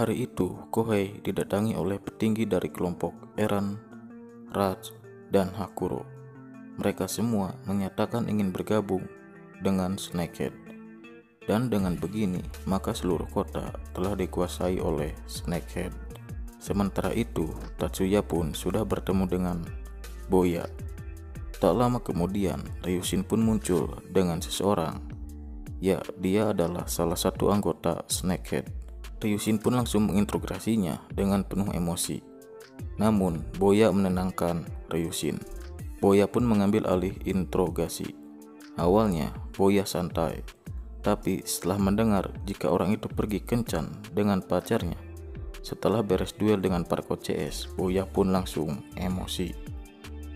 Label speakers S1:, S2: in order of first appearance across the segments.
S1: Hari itu, Kohei didatangi oleh petinggi dari kelompok Eren, Raj, dan Hakuro. Mereka semua menyatakan ingin bergabung dengan Snakehead. Dan dengan begini, maka seluruh kota telah dikuasai oleh Snakehead. Sementara itu, Tatsuya pun sudah bertemu dengan Boya. Tak lama kemudian, Ryushin pun muncul dengan seseorang. Ya, dia adalah salah satu anggota Snakehead. Ryushin pun langsung menginterogasinya dengan penuh emosi. Namun, Boya menenangkan Ryushin. Boya pun mengambil alih interogasi. Awalnya, Boya santai. Tapi setelah mendengar jika orang itu pergi kencan dengan pacarnya, setelah beres duel dengan Parko CS, Boya pun langsung emosi.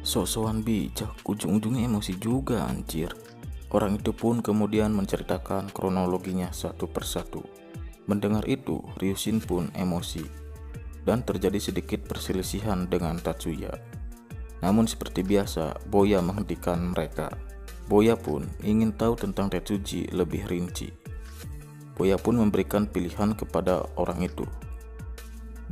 S1: Sok-sokan bijak, ujung-ujungnya emosi juga anjir. Orang itu pun kemudian menceritakan kronologinya satu persatu. Mendengar itu, Ryushin pun emosi dan terjadi sedikit perselisihan dengan Tatsuya. Namun seperti biasa, Boya menghentikan mereka. Boya pun ingin tahu tentang Tetsuji lebih rinci. Boya pun memberikan pilihan kepada orang itu.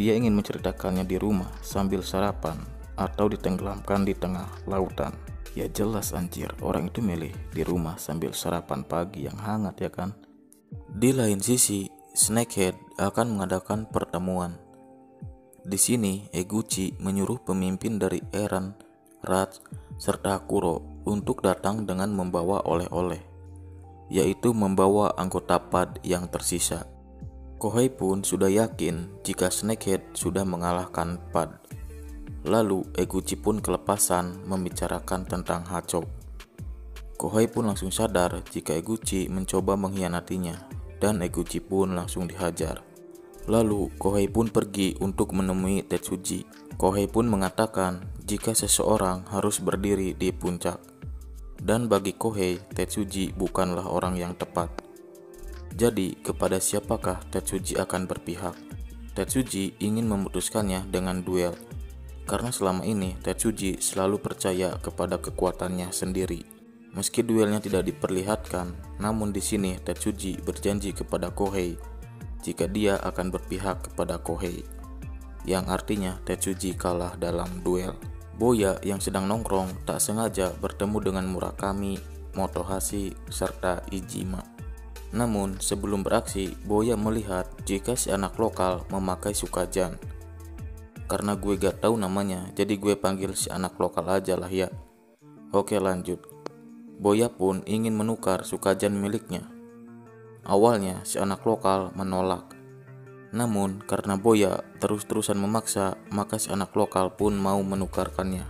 S1: Dia ingin menceritakannya di rumah sambil sarapan atau ditenggelamkan di tengah lautan. Ya jelas anjir, orang itu milih di rumah sambil sarapan pagi yang hangat ya kan. Di lain sisi, Snakehead akan mengadakan pertemuan. Di sini, Eguchi menyuruh pemimpin dari Eren, Raj, serta Hakuro untuk datang dengan membawa oleh-oleh, yaitu membawa anggota PAD yang tersisa. Kohei pun sudah yakin jika Snakehead sudah mengalahkan PAD. Lalu Eguchi pun kelepasan membicarakan tentang Hachou. Kohei pun langsung sadar jika Eguchi mencoba mengkhianatinya, dan Eguchi pun langsung dihajar. Lalu Kohei pun pergi untuk menemui Tetsuji. Kohei pun mengatakan jika seseorang harus berdiri di puncak. Dan bagi Kohei, Tetsuji bukanlah orang yang tepat. Jadi kepada siapakah Tetsuji akan berpihak? Tetsuji ingin memutuskannya dengan duel. Karena selama ini Tetsuji selalu percaya kepada kekuatannya sendiri. Meski duelnya tidak diperlihatkan, namun di sini Tetsuji berjanji kepada Kohei jika dia akan berpihak kepada Kohei, yang artinya Tetsuji kalah dalam duel. Boya yang sedang nongkrong tak sengaja bertemu dengan Murakami, Motohashi, serta Iijima. Namun sebelum beraksi, Boya melihat jika si anak lokal memakai Sukajan. Karena gue gak tahu namanya, jadi gue panggil si anak lokal aja lah ya. Oke lanjut. Boya pun ingin menukar Sukajan miliknya. Awalnya si anak lokal menolak. Namun karena Boya terus-terusan memaksa, maka si anak lokal pun mau menukarkannya.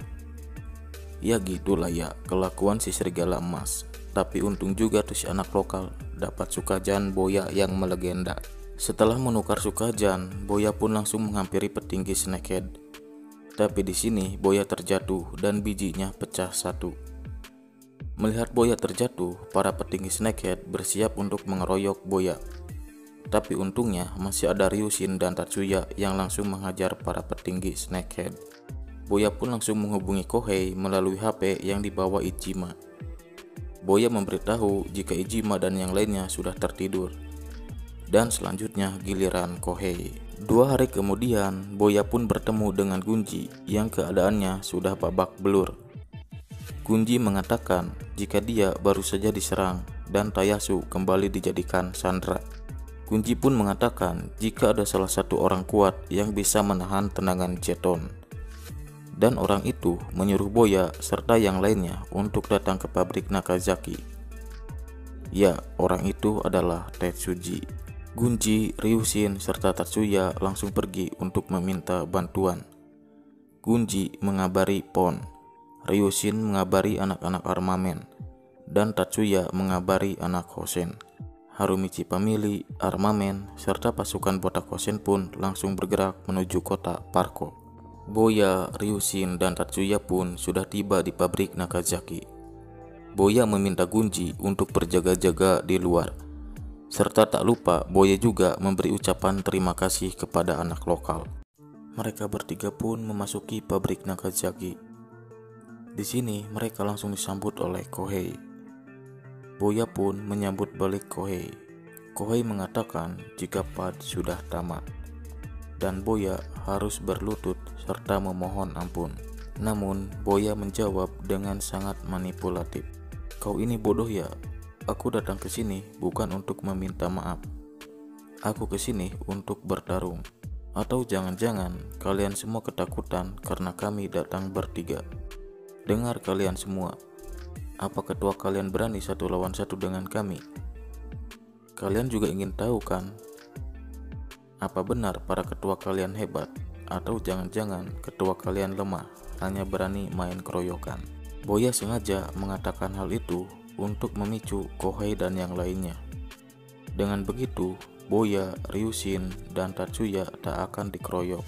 S1: Ya gitulah ya kelakuan si serigala emas. Tapi untung juga tuh si anak lokal dapat Sukajan Boya yang melegenda. Setelah menukar Sukajan, Boya pun langsung menghampiri petinggi Snakehead. Tapi di sini Boya terjatuh dan bijinya pecah satu. Melihat Boya terjatuh, para petinggi Snakehead bersiap untuk mengeroyok Boya. Tapi untungnya masih ada Ryushin dan Tatsuya yang langsung menghajar para petinggi Snakehead. Boya pun langsung menghubungi Kohei melalui HP yang dibawa Iijima. Boya memberitahu jika Iijima dan yang lainnya sudah tertidur. Dan selanjutnya giliran Kohei. 2 hari kemudian, Boya pun bertemu dengan Gunji yang keadaannya sudah babak belur. Gunji mengatakan jika dia baru saja diserang dan Tayasu kembali dijadikan sandera. Gunji pun mengatakan jika ada salah satu orang kuat yang bisa menahan tendangan Jeton. Dan orang itu menyuruh Boya serta yang lainnya untuk datang ke pabrik Nakazaki. Ya, orang itu adalah Tetsuji. Gunji, Ryushin, serta Tatsuya langsung pergi untuk meminta bantuan. Gunji mengabari Pon, Ryushin mengabari anak-anak armamen, dan Tatsuya mengabari anak Hosen. Harumichi Family, armamen, serta pasukan botak Hosen pun langsung bergerak menuju kota Parko. Boya, Ryushin, dan Tatsuya pun sudah tiba di pabrik Nakazaki. Boya meminta Gunji untuk berjaga-jaga di luar. Serta tak lupa Boya juga memberi ucapan terima kasih kepada anak lokal. Mereka bertiga pun memasuki pabrik Nakazaki. Di sini mereka langsung disambut oleh Kohei. Boya pun menyambut balik Kohei. Kohei mengatakan jika PAD sudah tamat. dan Boya harus berlutut serta memohon ampun. Namun Boya menjawab dengan sangat manipulatif. "Kau ini bodoh ya? Aku datang ke sini bukan untuk meminta maaf. Aku ke sini untuk bertarung. Atau jangan-jangan kalian semua ketakutan karena kami datang bertiga. Dengar kalian semua, apa ketua kalian berani 1 lawan 1 dengan kami? Kalian juga ingin tahu kan? Apa benar para ketua kalian hebat? Atau jangan-jangan ketua kalian lemah, hanya berani main keroyokan?" Boya sengaja mengatakan hal itu untuk memicu Kohei dan yang lainnya. Dengan begitu, Boya, Ryushin, dan Tatsuya tak akan dikeroyok.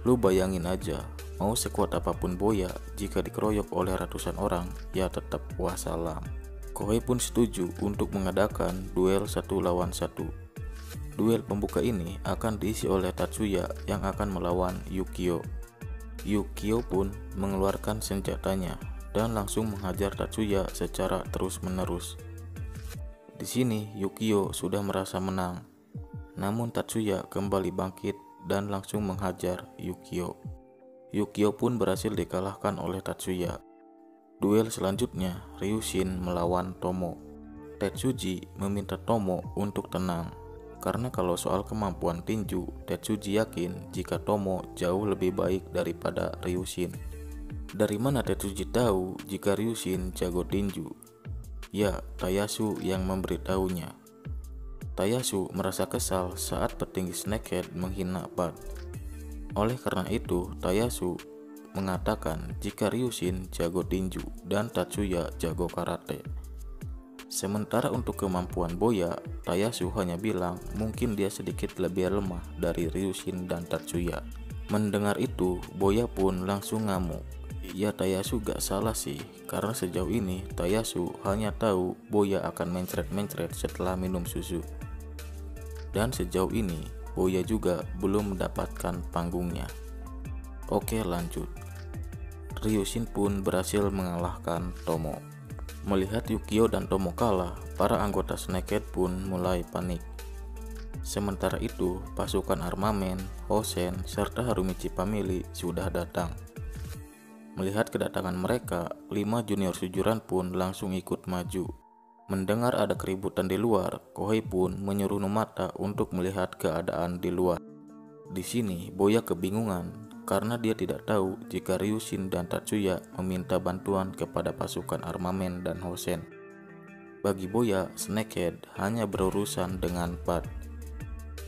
S1: Lu bayangin aja, mau sekuat apapun Boya, jika dikeroyok oleh ratusan orang, ya tetap wassalam. Kohei pun setuju untuk mengadakan duel 1 lawan 1. Duel pembuka ini akan diisi oleh Tatsuya yang akan melawan Yukio. Yukio pun mengeluarkan senjatanya dan langsung menghajar Tatsuya secara terus-menerus. Di sini Yukio sudah merasa menang, namun Tatsuya kembali bangkit dan langsung menghajar Yukio. Yukio pun berhasil dikalahkan oleh Tatsuya. Duel selanjutnya Ryushin melawan Tomo. Tetsuji meminta Tomo untuk tenang, karena kalau soal kemampuan tinju, Tetsuji yakin jika Tomo jauh lebih baik daripada Ryushin. Dari mana Tetsuji tahu jika Ryushin jago tinju? Ya, Tayasu yang memberitahunya. Tayasu merasa kesal saat petinggi Snakehead menghina Pat. Oleh karena itu, Tayasu mengatakan jika Ryushin jago tinju dan Tatsuya jago karate. Sementara untuk kemampuan Boya, Tayasu hanya bilang mungkin dia sedikit lebih lemah dari Ryushin dan Tatsuya. Mendengar itu, Boya pun langsung ngamuk. Ya, Tayasu gak salah sih, karena sejauh ini Tayasu hanya tahu Boya akan mencret-mencret setelah minum susu. Dan sejauh ini Boya juga belum mendapatkan panggungnya. Oke, lanjut. Ryushin pun berhasil mengalahkan Tomo. Melihat Yukio dan Tomo kalah, para anggota Snakehead pun mulai panik. Sementara itu, pasukan armamen, Hosen, serta Harumichi Family sudah datang. Melihat kedatangan mereka, 5 junior sujuran pun langsung ikut maju. Mendengar ada keributan di luar, Kohei pun menyuruh Numata untuk melihat keadaan di luar. Di sini, Boya kebingungan karena dia tidak tahu jika Ryushin dan Tatsuya meminta bantuan kepada pasukan armamen dan Hosen. Bagi Boya, Snakehead hanya berurusan dengan Pat.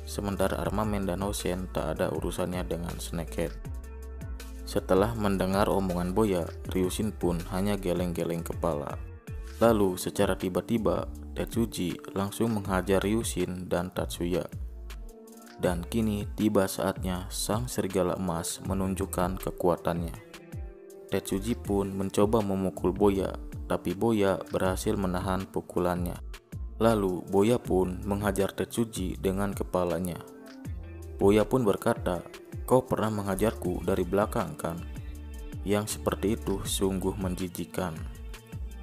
S1: Sementara armamen dan Hosen tak ada urusannya dengan Snakehead. Setelah mendengar omongan Boya, Ryushin pun hanya geleng-geleng kepala. Lalu secara tiba-tiba, Tetsuji langsung menghajar Ryushin dan Tatsuya. Dan kini tiba saatnya sang serigala emas menunjukkan kekuatannya. Tetsuji pun mencoba memukul Boya, tapi Boya berhasil menahan pukulannya. Lalu Boya pun menghajar Tetsuji dengan kepalanya. Boya pun berkata, "Kau pernah menghajarku dari belakang kan? Yang seperti itu sungguh menjijikan."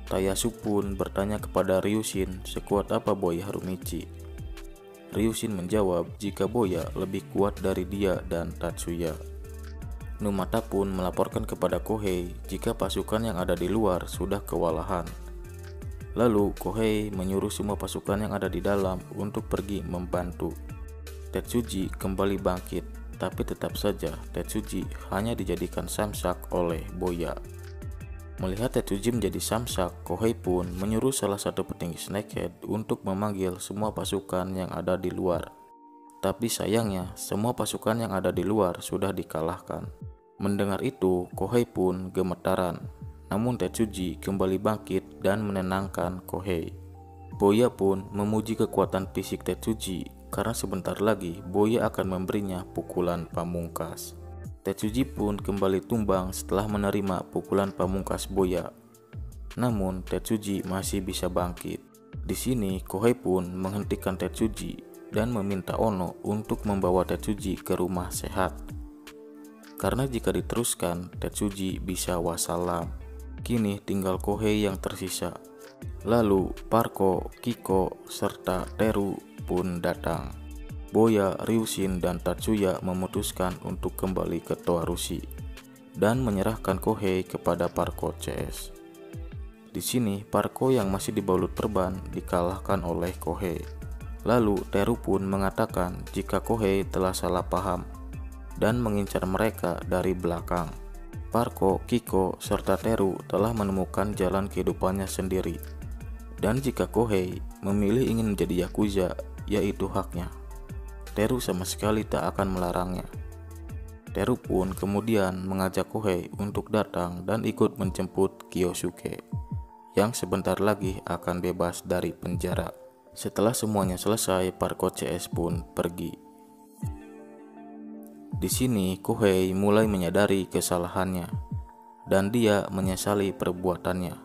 S1: Tayasu pun bertanya kepada Ryushin sekuat apa Boya Harumichi. Ryushin menjawab jika Boya lebih kuat dari dia dan Tatsuya. Numata pun melaporkan kepada Kohei jika pasukan yang ada di luar sudah kewalahan. Lalu Kohei menyuruh semua pasukan yang ada di dalam untuk pergi membantu. Tetsuji kembali bangkit, tapi tetap saja Tetsuji hanya dijadikan samsak oleh Boya. Melihat Tetsuji menjadi samsak, Kohei pun menyuruh salah satu petinggi Snakehead untuk memanggil semua pasukan yang ada di luar. Tapi sayangnya, semua pasukan yang ada di luar sudah dikalahkan. Mendengar itu, Kohei pun gemetaran. Namun Tetsuji kembali bangkit dan menenangkan Kohei. Boya pun memuji kekuatan fisik Tetsuji karena sebentar lagi Boya akan memberinya pukulan pamungkas. Tetsuji pun kembali tumbang setelah menerima pukulan pamungkas Boya. Namun Tetsuji masih bisa bangkit. Di sini Kohei pun menghentikan Tetsuji dan meminta Ono untuk membawa Tetsuji ke rumah sehat. Karena jika diteruskan, Tetsuji bisa wassalam. Kini tinggal Kohei yang tersisa. Lalu Parko, Kiko, serta Teru pun datang. Boya, Ryushin, dan Tatsuya memutuskan untuk kembali ke Toarushi dan menyerahkan Kohei kepada Parko CS. Di sini, Parko yang masih dibalut perban dikalahkan oleh Kohei. Lalu Teru pun mengatakan jika Kohei telah salah paham dan mengincar mereka dari belakang. Parko, Kiko, serta Teru telah menemukan jalan kehidupannya sendiri. Dan jika Kohei memilih ingin menjadi Yakuza, yaitu haknya. Teru sama sekali tak akan melarangnya. Teru pun kemudian mengajak Kohei untuk datang dan ikut menjemput Kyosuke, yang sebentar lagi akan bebas dari penjara. Setelah semuanya selesai, Parko CS pun pergi. Di sini Kohei mulai menyadari kesalahannya dan dia menyesali perbuatannya.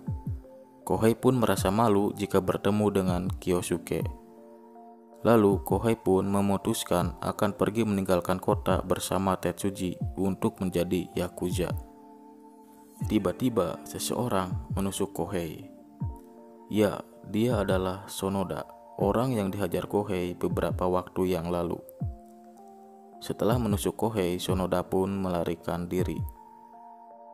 S1: Kohei pun merasa malu jika bertemu dengan Kyosuke. Lalu Kohei pun memutuskan akan pergi meninggalkan kota bersama Tetsuji untuk menjadi Yakuza. Tiba-tiba seseorang menusuk Kohei. Ya, dia adalah Sonoda, orang yang dihajar Kohei beberapa waktu yang lalu. Setelah menusuk Kohei, Sonoda pun melarikan diri.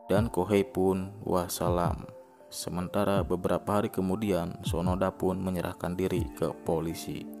S1: Dan Kohei pun wassalam. Sementara beberapa hari kemudian, Sonoda pun menyerahkan diri ke polisi.